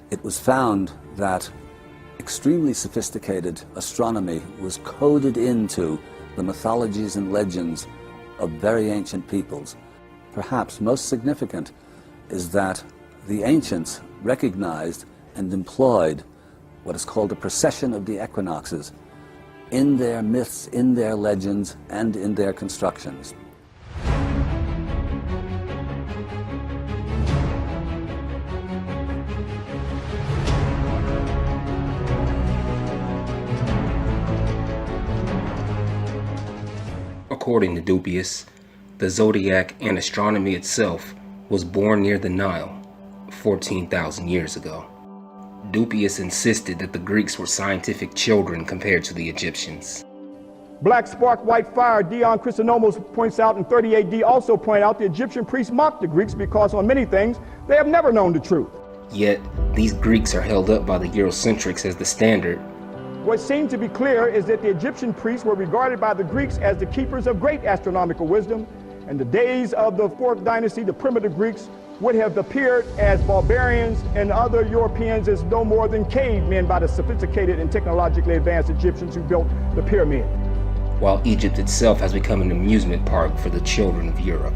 it was found that extremely sophisticated astronomy was coded into the mythologies and legends of very ancient peoples. Perhaps most significant is that the ancients recognized and employed what is called a precession of the equinoxes in their myths, in their legends, and in their constructions. According to Dupuis, the zodiac and astronomy itself was born near the Nile 14,000 years ago. Dupuis insisted that the Greeks were scientific children compared to the Egyptians. Black spark, white fire, Dion Chrysonomos points out in 30 AD also point out the Egyptian priests mocked the Greeks because on many things they have never known the truth. Yet, these Greeks are held up by the Eurocentics as the standard. What seemed to be clear is that the Egyptian priests were regarded by the Greeks as the keepers of great astronomical wisdom, and the days of the 4th dynasty, the primitive Greeks, would have appeared as barbarians and other Europeans as no more than cavemen by the sophisticated and technologically advanced Egyptians who built the pyramid. While Egypt itself has become an amusement park for the children of Europe.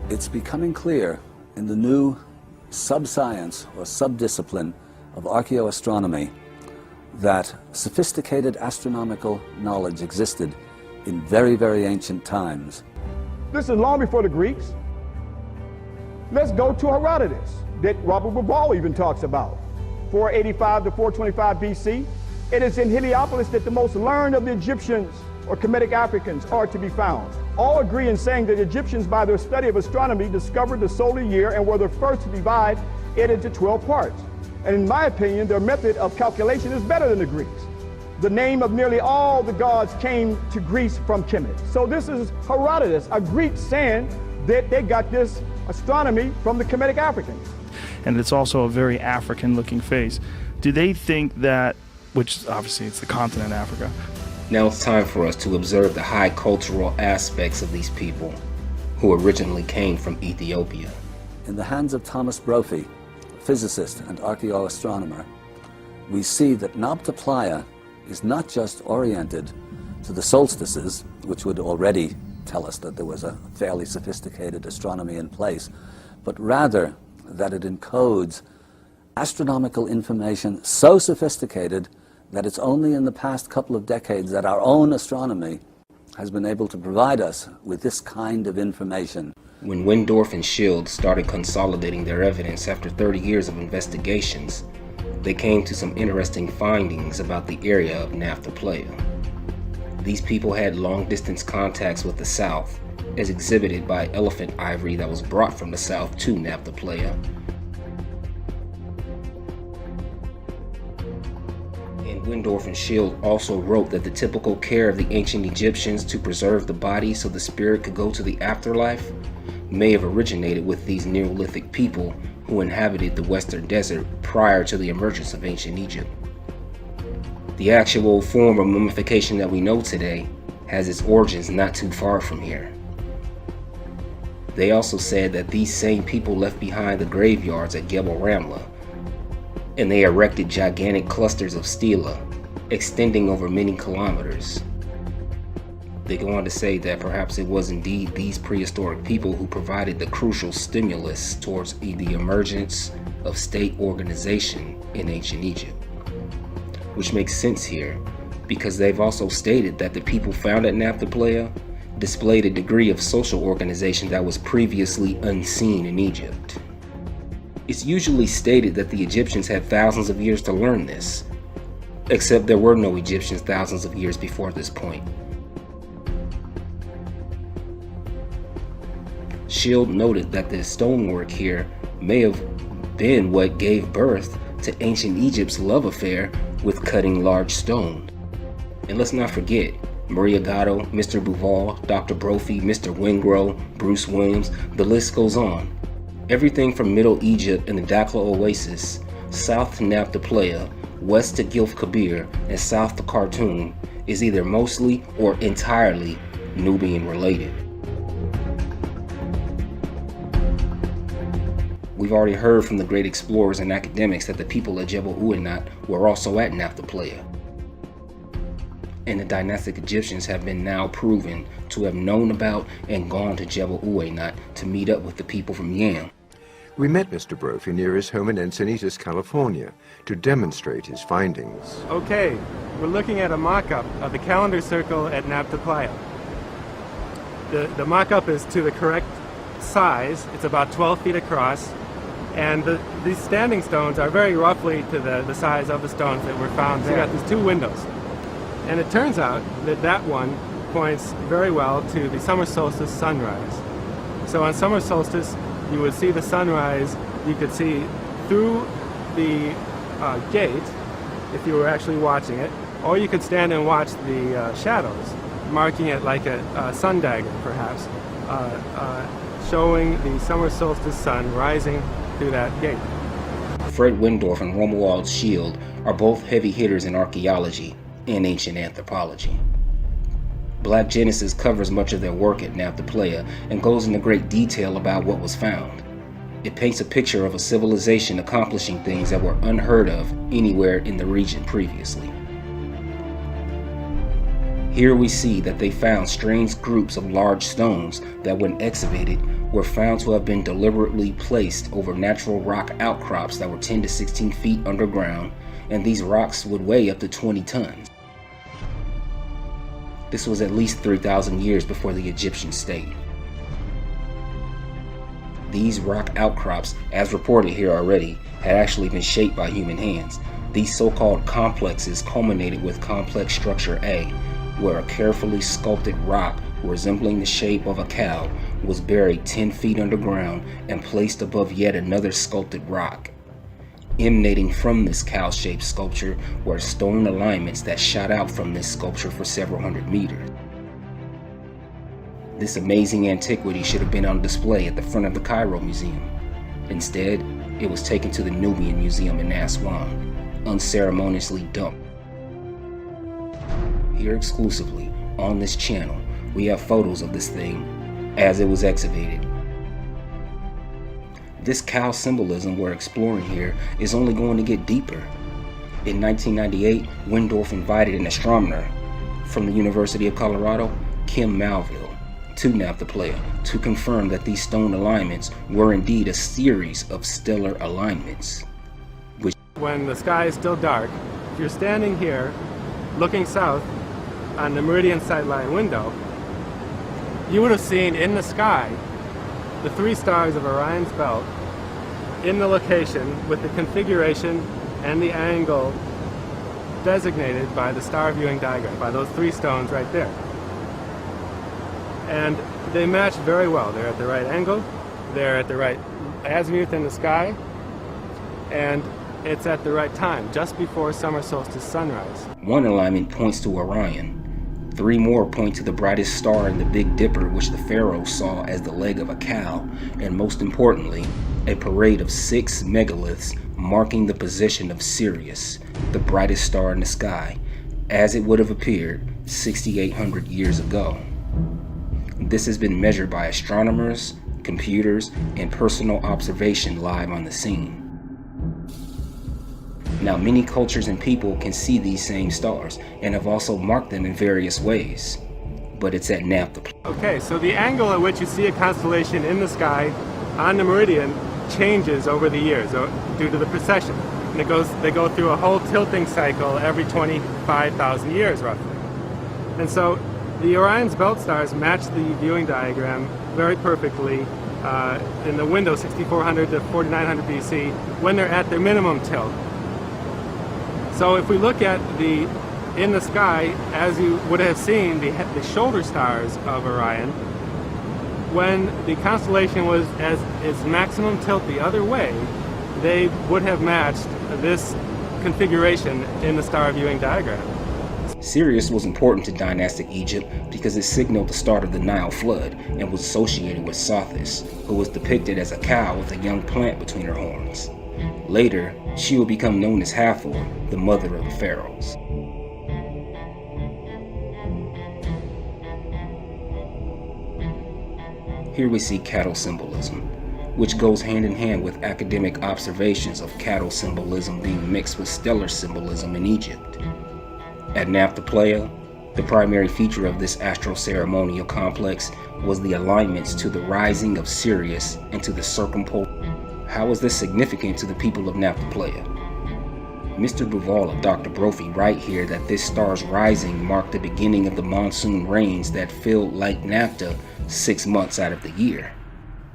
It's becoming clear in the new sub-science or sub-discipline of archaeoastronomy that sophisticated astronomical knowledge existed in very, very ancient times. This is long before the Greeks. Let's go to Herodotus, that Robert Ball even talks about. 485 to 425 BC. It is in Heliopolis that the most learned of the Egyptians or Kemetic Africans are to be found. All agree in saying that Egyptians, by their study of astronomy, discovered the solar year and were the first to divide it into 12 parts. And in my opinion, their method of calculation is better than the Greeks. The name of nearly all the gods came to Greece from Kemet. So this is Herodotus, a Greek, saying that they got this astronomy from the Kemetic Africans. And it's also a very African-looking face. Do they think that, which obviously it's the continent Africa. Now it's time for us to observe the high cultural aspects of these people who originally came from Ethiopia. In the hands of Thomas Brophy, physicist and archaeoastronomer, we see that Nabta Playa is not just oriented to the solstices, which would already tell us that there was a fairly sophisticated astronomy in place, but rather that it encodes astronomical information so sophisticated that it's only in the past couple of decades that our own astronomy has been able to provide us with this kind of information. When Windorf and Schild started consolidating their evidence after 30 years of investigations, they came to some interesting findings about the area of Nabta Playa. These people had long-distance contacts with the south, as exhibited by elephant ivory that was brought from the south to Nabta Playa. And Windorf and Schild also wrote that the typical care of the ancient Egyptians to preserve the body so the spirit could go to the afterlife may have originated with these Neolithic people who inhabited the Western Desert prior to the emergence of ancient Egypt. The actual form of mummification that we know today has its origins not too far from here. They also said that these same people left behind the graveyards at Gebel Ramla, and they erected gigantic clusters of stela, extending over many kilometers. They go on to say that perhaps it was indeed these prehistoric people who provided the crucial stimulus towards the emergence of state organization in ancient Egypt. Which makes sense here, because they've also stated that the people found at Nabta Playa displayed a degree of social organization that was previously unseen in Egypt. It's usually stated that the Egyptians had thousands of years to learn this, except there were no Egyptians thousands of years before this point. Schild noted that the stonework here may have been what gave birth to ancient Egypt's love affair with cutting large stone. And let's not forget, Maria Gatto, Mr. Bouval, Dr. Brophy, Mr. Wingrove, Bruce Williams, the list goes on. Everything from Middle Egypt and the Dakhla Oasis, south to Nabta Playa, west to Gilf Kabir, and south to Khartoum is either mostly or entirely Nubian related. We've already heard from the great explorers and academics that the people of Jebel Uweinat were also at Nabta Playa. And the dynastic Egyptians have been now proven to have known about and gone to Jebel Uweinat to meet up with the people from Yam. We met Mr. Brophy near his home in Encinitas, California, to demonstrate his findings. Okay, we're looking at a mock-up of the calendar circle at Nabta Playa. The mock-up is to the correct size. It's about 12 feet across, and these standing stones are very roughly to the size of the stones that were found. They got these two windows. And it turns out that that one points very well to the summer solstice sunrise. So on summer solstice, you would see the sunrise. You could see through the gate if you were actually watching it, or you could stand and watch the shadows, marking it like a sun dagger, perhaps, showing the summer solstice sun rising through that gate. Fred Wendorf and Romuald Schild are both heavy hitters in archaeology and ancient anthropology. Black Genesis covers much of their work at Nabta Playa and goes into great detail about what was found. It paints a picture of a civilization accomplishing things that were unheard of anywhere in the region previously. Here we see that they found strange groups of large stones that, when excavated, were found to have been deliberately placed over natural rock outcrops that were 10 to 16 feet underground, and these rocks would weigh up to 20 tons. This was at least 3,000 years before the Egyptian state. These rock outcrops, as reported here already, had actually been shaped by human hands. These so-called complexes culminated with complex structure A, where a carefully sculpted rock resembling the shape of a cow was buried 10 feet underground and placed above yet another sculpted rock. Emanating from this cow-shaped sculpture were stone alignments that shot out from this sculpture for several hundred meters. This amazing antiquity should have been on display at the front of the Cairo Museum. Instead, it was taken to the Nubian Museum in Aswan, unceremoniously dumped. Here exclusively, on this channel, we have photos of this thing as it was excavated. This cow symbolism we're exploring here is only going to get deeper. In 1998, Wendorf invited an astronomer from the University of Colorado, Kim Malville, to Nabta Playa to confirm that these stone alignments were indeed a series of stellar alignments. When the sky is still dark, if you're standing here looking south on the meridian sightline window, you would have seen in the sky the three stars of Orion's belt in the location with the configuration and the angle designated by the star viewing diagram, by those three stones right there. And they match very well. They're at the right angle, they're at the right azimuth in the sky, and it's at the right time, just before summer solstice sunrise. One alignment points to Orion. Three more point to the brightest star in the Big Dipper, which the pharaoh saw as the leg of a cow, and most importantly, a parade of 6 megaliths marking the position of Sirius, the brightest star in the sky, as it would have appeared 6,800 years ago. This has been measured by astronomers, computers, and personal observation live on the scene. Now, many cultures and people can see these same stars and have also marked them in various ways, but it's at Nabta. Okay, so the angle at which you see a constellation in the sky on the meridian changes over the years due to the precession. And they go through a whole tilting cycle every 25,000 years roughly. And so the Orion's belt stars match the viewing diagram very perfectly in the window 6400 to 4900 BC when they're at their minimum tilt. So if we look at in the sky, as you would have seen, the shoulder stars of Orion, when the constellation was at its maximum tilt the other way, they would have matched this configuration in the star viewing diagram. Sirius was important to dynastic Egypt because it signaled the start of the Nile flood and was associated with Sothis, who was depicted as a cow with a young plant between her horns. Later, she will become known as Hathor, the mother of the pharaohs. Here we see cattle symbolism. which goes hand in hand with academic observations of cattle symbolism being mixed with stellar symbolism in Egypt. At Nabta Playa, the primary feature of this astro-ceremonial complex was the alignments to the rising of Sirius and to the circumpolar. How is this significant to the people of Nabta Playa? Mr. Duval of Dr. Brophy write here that this star's rising marked the beginning of the monsoon rains that filled Lake Nabta 6 months out of the year.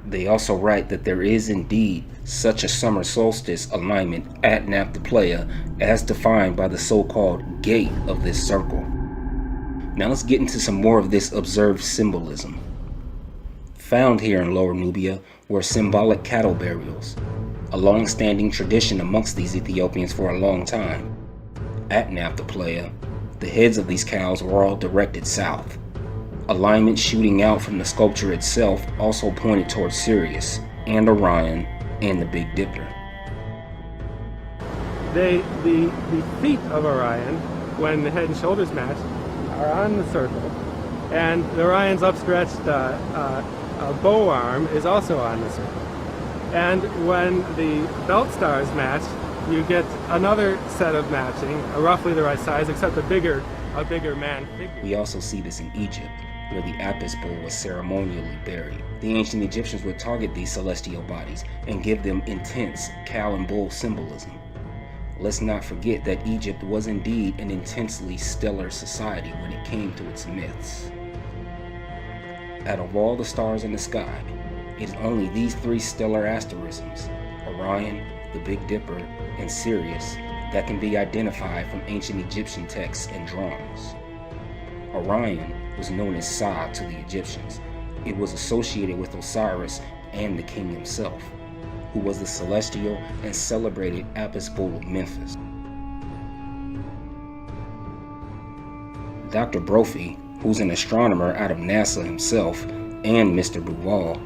They also write that there is indeed such a summer solstice alignment at Nabta Playa as defined by the so-called gate of this circle. Now let's get into some more of this observed symbolism. Found here in Lower Nubia were symbolic cattle burials, a long-standing tradition amongst these Ethiopians for a long time. At Nabta Playa, the heads of these cows were all directed south. Alignment shooting out from the sculpture itself also pointed towards Sirius and Orion and the Big Dipper. The feet of Orion, when the head and shoulders match, are on the circle, and the Orion's upstretched bow arm is also on the circle. And when the belt stars match, you get another set of matching, roughly the right size, except a bigger man figure. We also see this in Egypt, where the Apis bull was ceremonially buried. The ancient Egyptians would target these celestial bodies and give them intense cow and bull symbolism. Let's not forget that Egypt was indeed an intensely stellar society when it came to its myths. Out of all the stars in the sky, it is only these 3 stellar asterisms, Orion, the Big Dipper, and Sirius, that can be identified from ancient Egyptian texts and drawings. Orion was known as Sa to the Egyptians. It was associated with Osiris and the king himself, who was the celestial and celebrated Apis bull of Memphis. Dr. Brophy, who's an astronomer out of NASA himself, and Mr. Duval,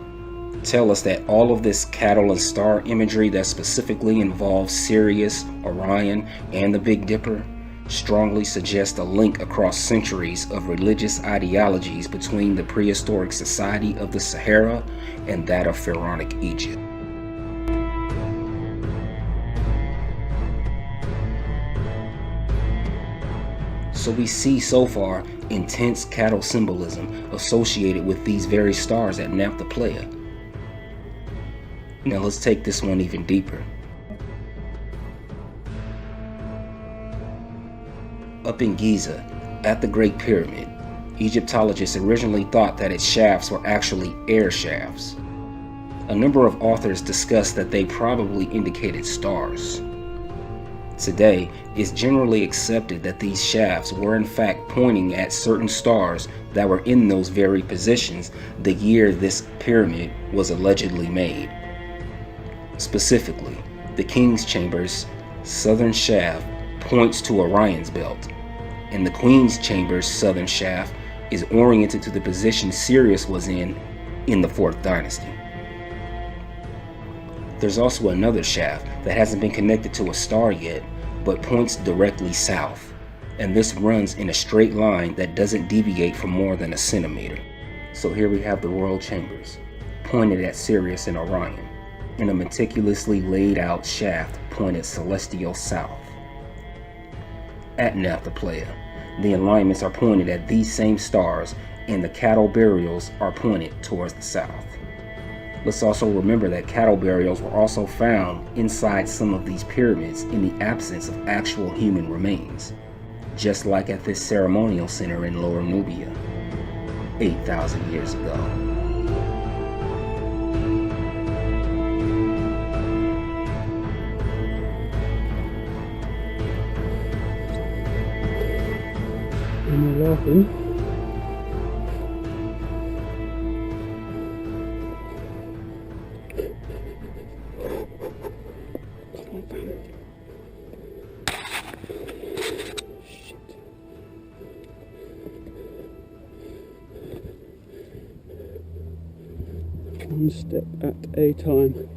tell us that all of this cattle and star imagery that specifically involves Sirius, Orion, and the Big Dipper strongly suggests a link across centuries of religious ideologies between the prehistoric society of the Sahara and that of Pharaonic Egypt. So we see so far intense cattle symbolism associated with these very stars at Nabta Playa. Now let's take this one even deeper. Up in Giza, at the Great Pyramid, Egyptologists originally thought that its shafts were actually air shafts. A number of authors discussed that they probably indicated stars. Today, it's generally accepted that these shafts were in fact pointing at certain stars that were in those very positions the year this pyramid was allegedly made. Specifically, the King's Chamber's southern shaft points to Orion's belt, and the Queen's Chamber's southern shaft is oriented to the position Sirius was in the 4th dynasty. There's also another shaft that hasn't been connected to a star yet, but points directly south, and this runs in a straight line that doesn't deviate for more than a centimeter. So here we have the royal chambers, pointed at Sirius and Orion, and a meticulously laid out shaft pointed celestial south. At Nabta Playa, the alignments are pointed at these same stars, and the cattle burials are pointed towards the south. Let's also remember that cattle burials were also found inside some of these pyramids in the absence of actual human remains, just like at this ceremonial center in Lower Nubia 8,000 years ago. And we're laughing. One step at a time.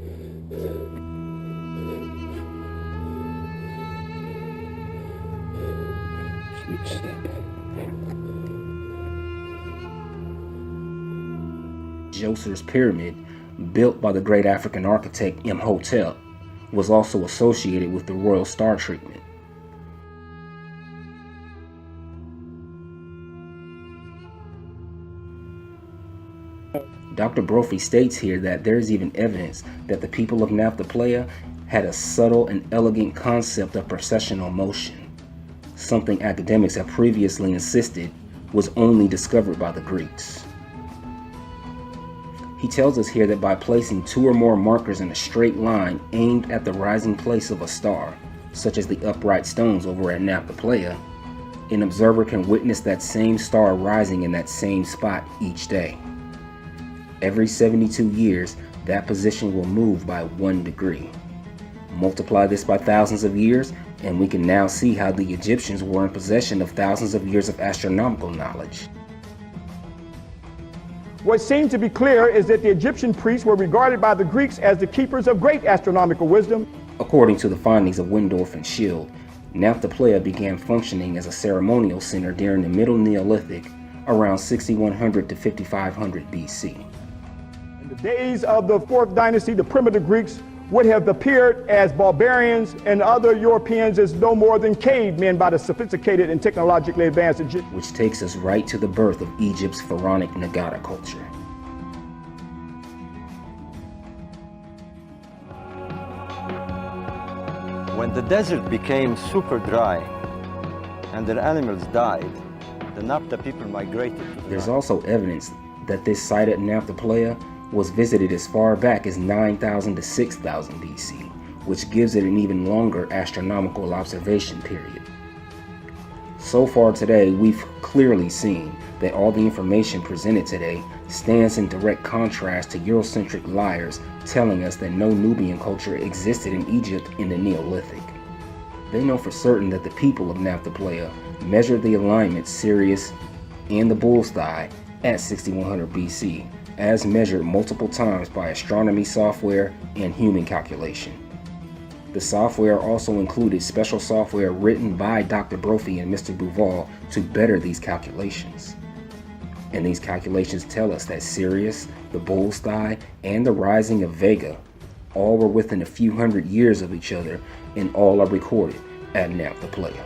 Each step. Djoser's pyramid built by the great African architect Imhotep, was also associated with the royal star treatment. Dr. Brophy states here that there is even evidence that the people of Nabta Playa had a subtle and elegant concept of processional motion, something academics have previously insisted was only discovered by the Greeks. He tells us here that by placing 2 or more markers in a straight line aimed at the rising place of a star, such as the upright stones over at Nabta Playa, an observer can witness that same star rising in that same spot each day. Every 72 years, that position will move by 1 degree. Multiply this by thousands of years, and we can now see how the Egyptians were in possession of thousands of years of astronomical knowledge. What seemed to be clear is that the Egyptian priests were regarded by the Greeks as the keepers of great astronomical wisdom. According to the findings of Windorf and Schild, Nabta Playa began functioning as a ceremonial center during the Middle Neolithic around 6100 to 5500 BC. In the days of the 4th dynasty, the primitive Greeks would have appeared as barbarians and other Europeans as no more than cavemen by the sophisticated and technologically advanced Egyptians. Which takes us right to the birth of Egypt's pharaonic Nagata culture. When the desert became super dry and their animals died, the Nabta people migrated to the There's Nile. also evidence that this site at Nabta Playa was visited as far back as 9000 to 6000 BC, which gives it an even longer astronomical observation period. So far today, we've clearly seen that all the information presented today stands in direct contrast to Eurocentric liars telling us that no Nubian culture existed in Egypt in the Neolithic. They know for certain that the people of Nabta Playa measured the alignment Sirius and the bull's thigh at 6100 BC, as measured multiple times by astronomy software and human calculation. The software also included special software written by Dr. Brophy and Mr. Bouval to better these calculations. And these calculations tell us that Sirius, the bull's thigh, and the rising of Vega all were within a few hundred years of each other, and all are recorded at Nabta Playa.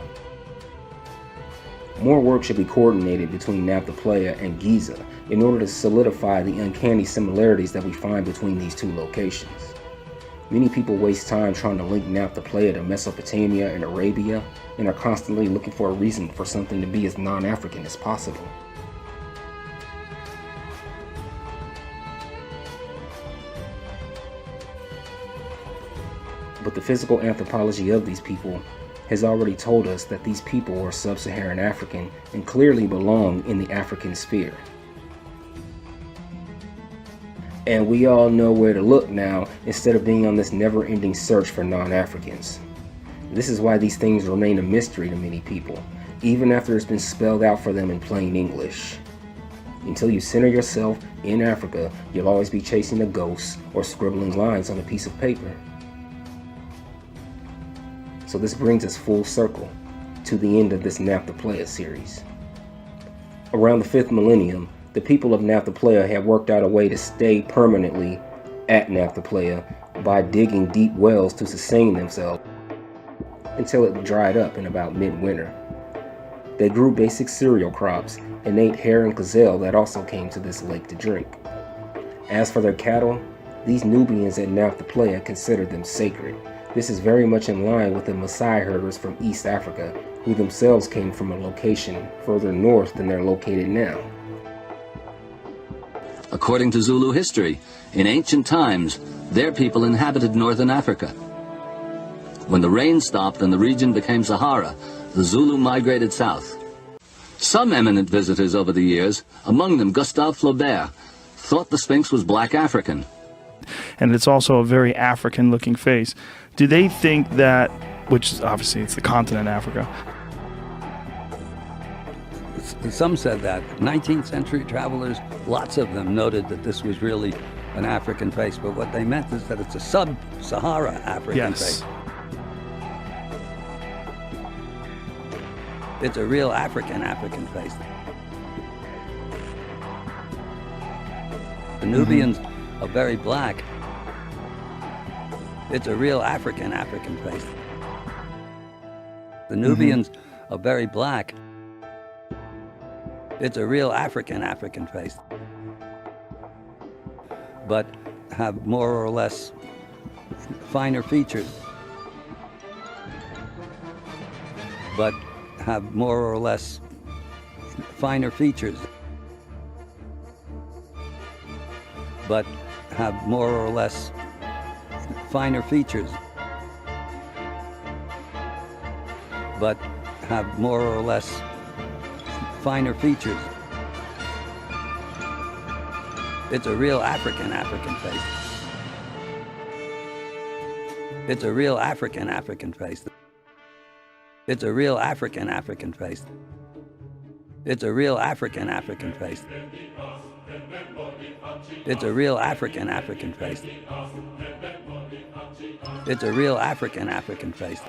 More work should be coordinated between Nabta Playa and Giza in order to solidify the uncanny similarities that we find between these 2 locations. Many people waste time trying to link Nabta Playa to Mesopotamia and Arabia and are constantly looking for a reason for something to be as non-African as possible. But the physical anthropology of these people has already told us that these people are sub-Saharan African and clearly belong in the African sphere. And we all know where to look now instead of being on this never-ending search for non-Africans. This is why these things remain a mystery to many people, even after it's been spelled out for them in plain English. Until you center yourself in Africa, you'll always be chasing a ghost or scribbling lines on a piece of paper. So this brings us full circle to the end of this Nabta Playa series. Around the 5th millennium, the people of Nabta Playa had worked out a way to stay permanently at Nabta Playa by digging deep wells to sustain themselves until it dried up in about midwinter. They grew basic cereal crops and ate hare and gazelle that also came to this lake to drink. As for their cattle, these Nubians at Nabta Playa considered them sacred. This is very much in line with the Maasai herders from East Africa, who themselves came from a location further north than they're located now. According to Zulu history, in ancient times, their people inhabited northern Africa. When the rain stopped and the region became Sahara, the Zulu migrated south. Some eminent visitors over the years, among them Gustave Flaubert, thought the Sphinx was black African. And it's also a very African-looking face. Do they think that, which obviously it's the continent Africa? Some said that. 19th century travelers, lots of them noted that this was really an African face, but what they meant is that it's a sub-Sahara African face. It's a real African face. The Nubians are very black. It's a real African face. The Nubians are very black. It's a real African face. But have more or less finer features. But have more or less finer features. But have more or less finer features. But have more or less finer features. It's a real African face. It's a real African face. It's a real African face. It's a real African face. It's a real African face. It's a real African face.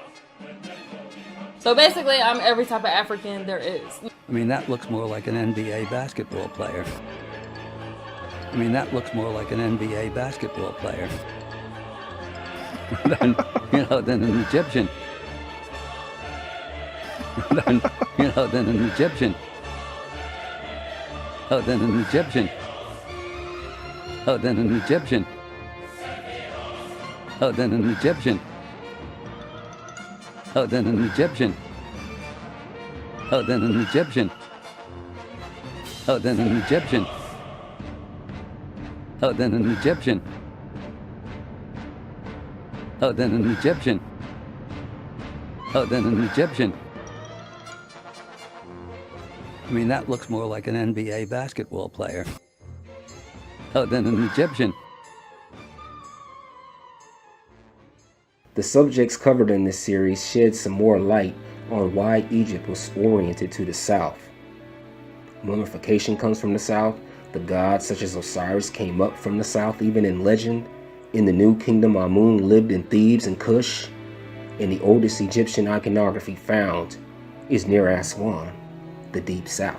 So basically, I'm every type of African there is. I mean, that looks more like an NBA basketball player. I mean, that looks more like an NBA basketball player than, than an Egyptian. than an Egyptian. Than an Egyptian. Than an Egyptian. Than an Egyptian. Than an Egyptian. Than an Egyptian. Than an Egyptian. Than an Egyptian. Than an Egyptian. Than an Egyptian. I mean, that looks more like an NBA basketball player than an Egyptian. The subjects covered in this series shed some more light on why Egypt was oriented to the south. Mummification comes from the south. The gods such as Osiris came up from the south, even in legend. In the New Kingdom, Amun lived in Thebes and Kush. And the oldest Egyptian iconography found is near Aswan, the deep south.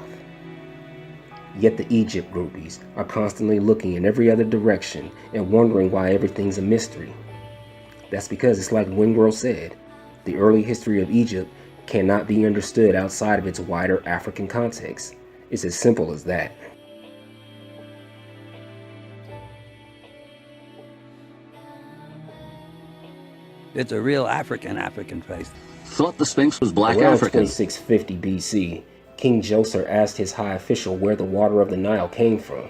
Yet the Egypt groupies are constantly looking in every other direction and wondering why everything's a mystery. That's because it's like Wingro said, the early history of Egypt cannot be understood outside of its wider African context. It's as simple as that. It's a real African face. Thought the Sphinx was black Around African. 2650 BC, King Djoser asked his high official where the water of the Nile came from.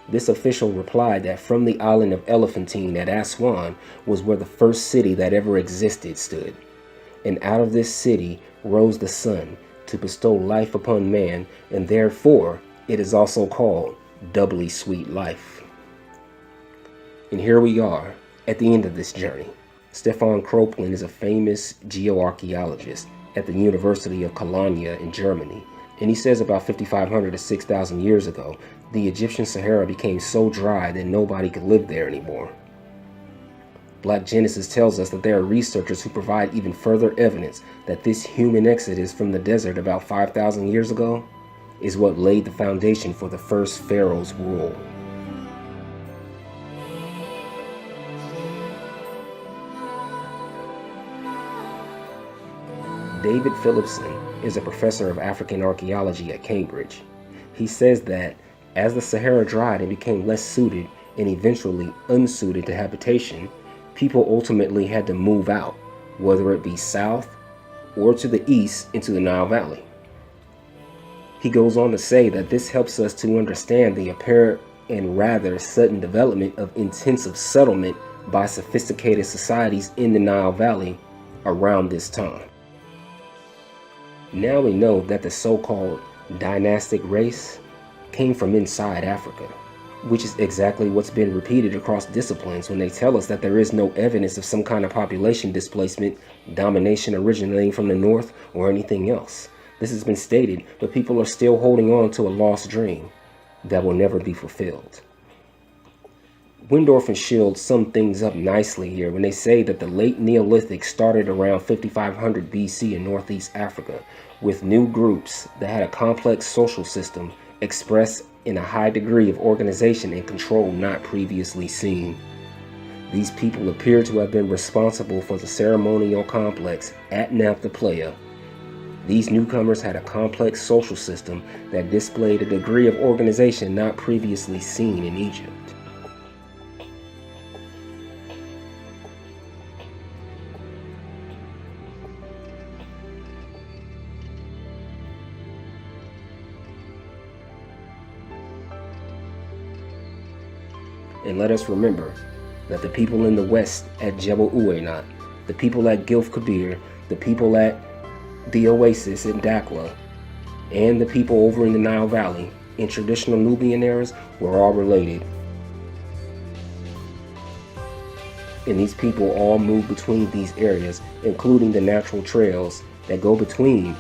This official replied that from the island of Elephantine at Aswan was where the first city that ever existed stood. And out of this city rose the sun to bestow life upon man, and therefore it is also called doubly sweet life. And here we are at the end of this journey. Stefan Kropelin is a famous geoarchaeologist at the University of Cologne in Germany, and he says about 5,500 to 6,000 years ago, the Egyptian Sahara became so dry that nobody could live there anymore. Black Genesis tells us that there are researchers who provide even further evidence that this human exodus from the desert about 5,000 years ago is what laid the foundation for the first pharaoh's rule. David Phillipson is a professor of African archaeology at Cambridge. He says that as the Sahara dried and became less suited and eventually unsuited to habitation, people ultimately had to move out, whether it be south or to the east into the Nile Valley. He goes on to say that this helps us to understand the apparent and rather sudden development of intensive settlement by sophisticated societies in the Nile Valley around this time. Now we know that the so-called dynastic race came from inside Africa, which is exactly what's been repeated across disciplines when they tell us that there is no evidence of some kind of population displacement, domination originating from the north, or anything else. This has been stated, but people are still holding on to a lost dream that will never be fulfilled. Windorf and Schild sum things up nicely here when they say that the late Neolithic started around 5500 BC in Northeast Africa with new groups that had a complex social system expressed in a high degree of organization and control not previously seen. These people appear to have been responsible for the ceremonial complex at Nabta Playa. These newcomers had a complex social system that displayed a degree of organization not previously seen in Egypt. And let us remember that the people in the west at Jebel Uweinat, the people at Gilf Kabir, the people at the Oasis in Dakhla, and the people over in the Nile Valley in traditional Nubian eras were all related. And these people all moved between these areas, including the natural trails that go between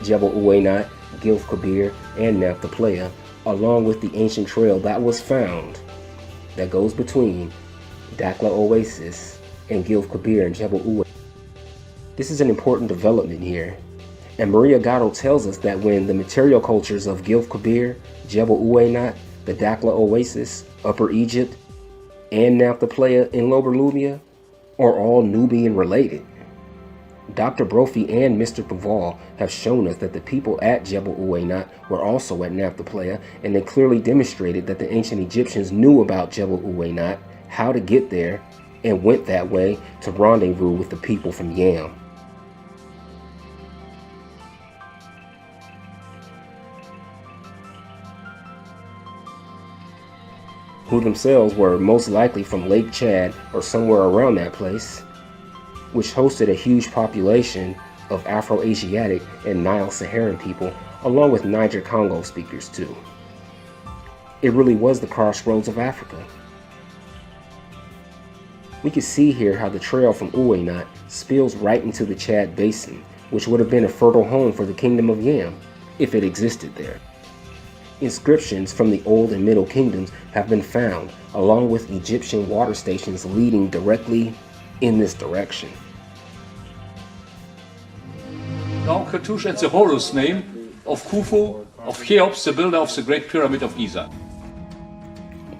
Jebel Uweinat, Gilf Kabir, and Nabta Playa, along with the ancient trail that was found that goes between Dakhla Oasis and Gilf Kabir and Jebel Uweinat. This is an important development here, and Maria Gatto tells us that when the material cultures of Gilf Kabir, Jebel Uweinat, the Dakhla Oasis, Upper Egypt, and Nabta Playa in Lower Nubia are all Nubian related. Dr. Brophy and Mr. Duval have shown us that the people at Jebel Uweinat were also at Nabta Playa, and they clearly demonstrated that the ancient Egyptians knew about Jebel Uweinat, how to get there, and went that way to rendezvous with the people from Yam. Who themselves were most likely from Lake Chad or somewhere around that place, which hosted a huge population of Afro-Asiatic and Nile-Saharan people, along with Niger-Congo speakers too. It really was the crossroads of Africa. We can see here how the trail from Uweinat spills right into the Chad Basin, which would have been a fertile home for the Kingdom of Yam, if it existed there. Inscriptions from the Old and Middle Kingdoms have been found, along with Egyptian water stations leading directly in this direction. Now Hattush and the Horus name of Khufu, of Cheops, the builder of the Great Pyramid of Giza.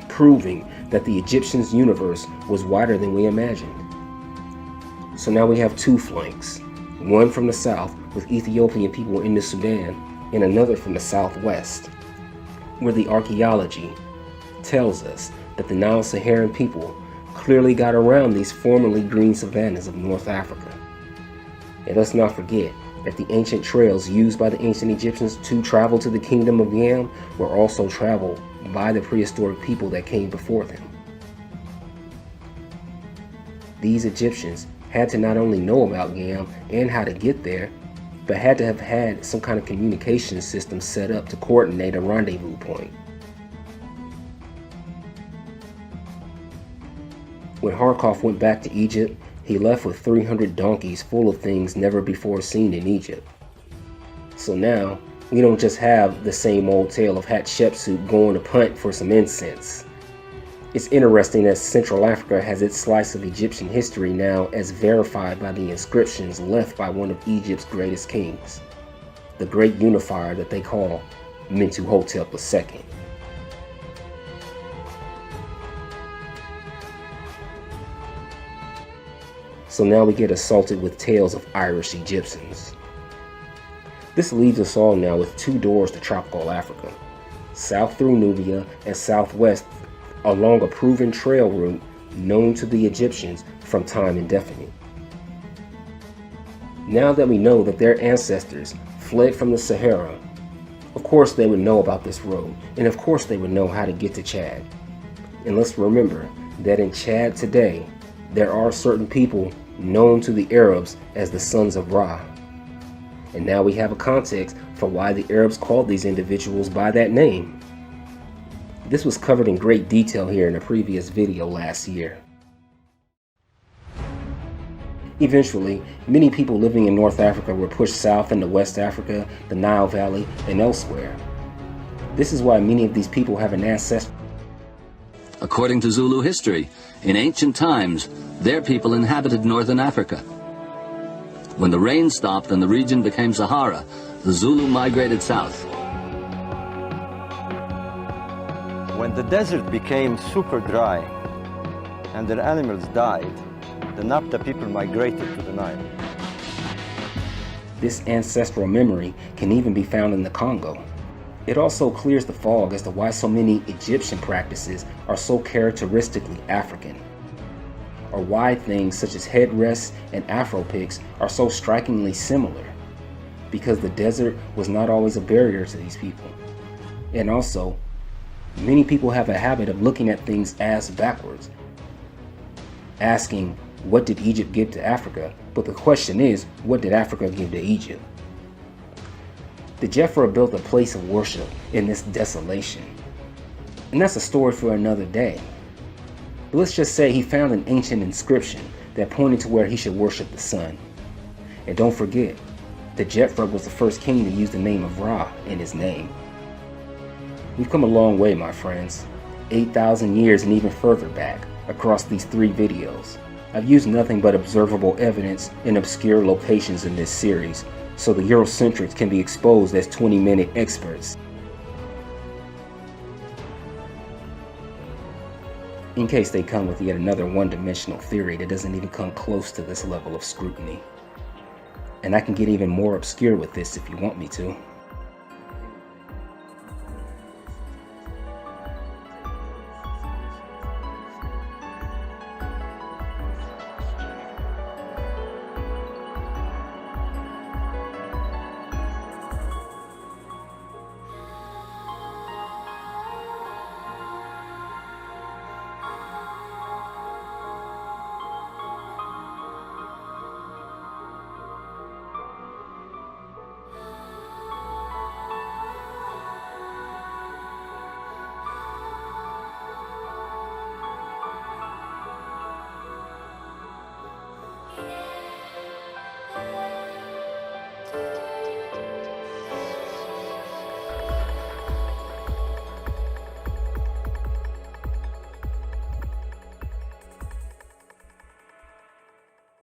Proving that the Egyptians' universe was wider than we imagined. So now we have two flanks, one from the south with Ethiopian people in the Sudan, and another from the southwest, where the archaeology tells us that the Nile-Saharan people clearly got around these formerly green savannas of North Africa. And let's not forget that the ancient trails used by the ancient Egyptians to travel to the Kingdom of Yam were also traveled by the prehistoric people that came before them. These Egyptians had to not only know about Yam and how to get there, but had to have had some kind of communication system set up to coordinate a rendezvous point. When Harkov went back to Egypt, he left with 300 donkeys full of things never before seen in Egypt. So now, we don't just have the same old tale of Hatshepsut going to punt for some incense. It's interesting that Central Africa has its slice of Egyptian history now as verified by the inscriptions left by one of Egypt's greatest kings, the great unifier that they call Mentuhotep II. So now we get assaulted with tales of Irish Egyptians. This leaves us all now with two doors to tropical Africa, south through Nubia and southwest along a proven trail route known to the Egyptians from time indefinite. Now that we know that their ancestors fled from the Sahara, of course they would know about this road, and of course they would know how to get to Chad. And let's remember that in Chad today, there are certain people known to the Arabs as the sons of Ra. And now we have a context for why the Arabs called these individuals by that name. This was covered in great detail here in a previous video last year. Eventually, many people living in North Africa were pushed south into West Africa, the Nile Valley, and elsewhere. This is why many of these people have an ancestry. According to Zulu history, in ancient times, their people inhabited northern Africa. When the rain stopped and the region became Sahara, the Zulu migrated south. When the desert became super dry and the animals died, the Nabta people migrated to the Nile. This ancestral memory can even be found in the Congo. It also clears the fog as to why so many Egyptian practices are so characteristically African, or why things such as headrests and afro picks are so strikingly similar, because the desert was not always a barrier to these people. And also, many people have a habit of looking at things as backwards, asking, what did Egypt give to Africa? But the question is, what did Africa give to Egypt? The Jethro built a place of worship in this desolation. And that's a story for another day. But let's just say he found an ancient inscription that pointed to where he should worship the sun. And don't forget, that Jethro was the first king to use the name of Ra in his name. We've come a long way, my friends. 8,000 years and even further back across these 3 videos. I've used nothing but observable evidence in obscure locations in this series, so the Eurocentrics can be exposed as 20-minute experts. In case they come with yet another one-dimensional theory that doesn't even come close to this level of scrutiny. And I can get even more obscure with this if you want me to.